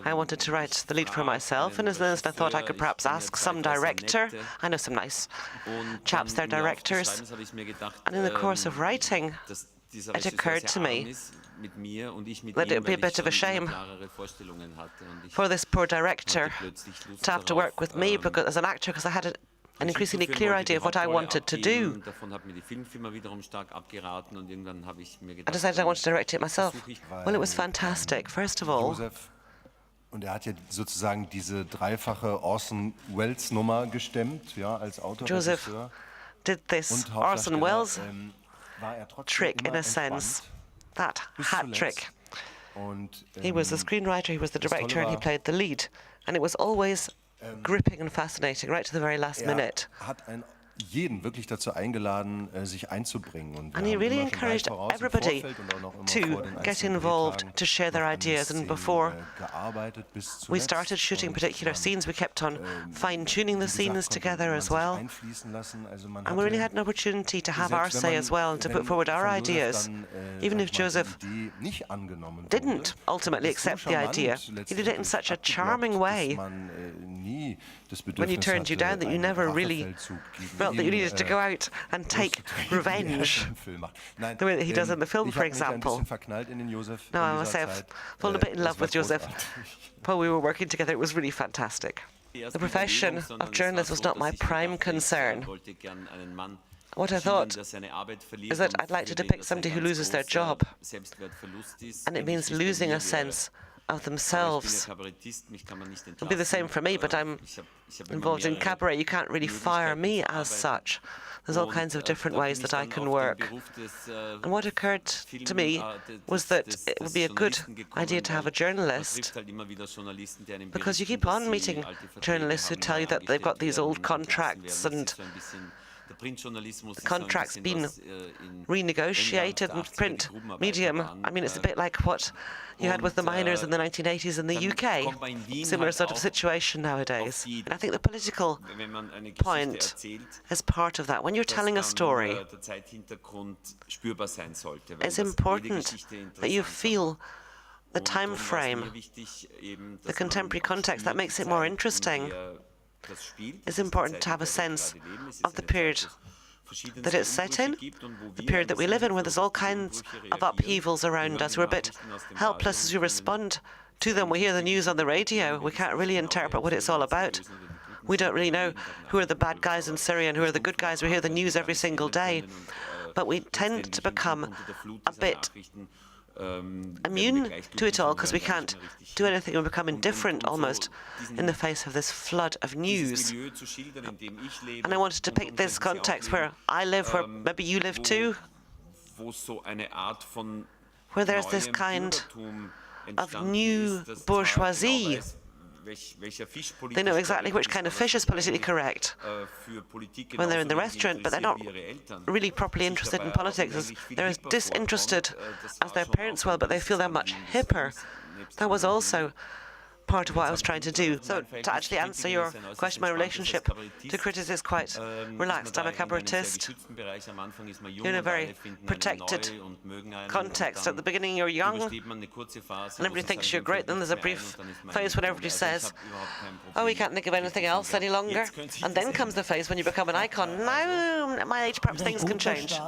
I wanted to write the lead for myself, and as then I thought I could perhaps ask some director. I know some nice chaps, they're directors. And in the course of writing, it occurred to me that it would be a bit of a shame for this poor director to have to work with me because, as an actor, because I had an increasingly clear idea of what I wanted to do. I decided I wanted to direct it myself. Well, it was fantastic. First of all, Josef, und hat ja sozusagen diese dreifache Orson Welles Nummer gestemmt, ja, als Josef Autorregisseur. did this Orson Welles trick in a sense, that hat trick. He was the screenwriter, he was the director, and he played the lead. And it was always gripping and fascinating, right to the very last minute. Hat jeden wirklich dazu eingeladen, sich einzubringen. And he really encouraged everybody to get involved, to share their ideas. And before we started shooting particular scenes, we kept on fine-tuning the scenes together as well. And we really had an opportunity to have our say as well and to put forward our ideas. Even if Joseph didn't ultimately accept the idea, he did it in such a charming way when he turned you down that you never really felt that you needed to go out and take revenge the way that he does in the film, for example. No, I must say I've fallen a bit in love with Josef while we were working together. It was really fantastic. The profession of journalist was not my prime concern. What I thought is that I'd like to depict somebody who loses their job, and it means losing a sense of themselves. It'll be the same for me, but I'm involved in cabaret. You can't really fire me as such. There's all kinds of different ways that I can work. And what occurred to me was that it would be a good idea to have a journalist, because you keep on meeting journalists who tell you that they've got these old contracts and the contract's been renegotiated and print medium. I mean, it's a bit like what you had with the miners in the 1980s in the UK. Similar sort of situation nowadays. And I think the political point is part of that. When you're telling a story, it's important that you feel the time frame, the contemporary context. That makes it more interesting. It's important to have a sense of the period that it's set in, the period that we live in, where there's all kinds of upheavals around us. We're a bit helpless as we respond to them. We hear the news on the radio. We can't really interpret what it's all about. We don't really know who are the bad guys in Syria and who are the good guys. We hear the news every single day. But we tend to become a bit immune to it all because we can't do anything. We become indifferent almost in the face of this flood of news. And I wanted to pick this context where I live, where maybe you live too, where there's this kind of new bourgeoisie. They know exactly which kind of fish is politically correct when they're in the restaurant, but they're not really properly interested in politics. They're as disinterested as their parents were, but they feel they're much hipper. That was also part of what I was trying to do. So to actually answer your question, my relationship to critics is quite relaxed. I'm a cabaretist. You're in a very protected context. At the beginning you're young and everybody thinks you're great. Then there's a brief phase when everybody says, oh, we can't think of anything else any longer. And then comes the phase when you become an icon. Now, at my age, perhaps things can change.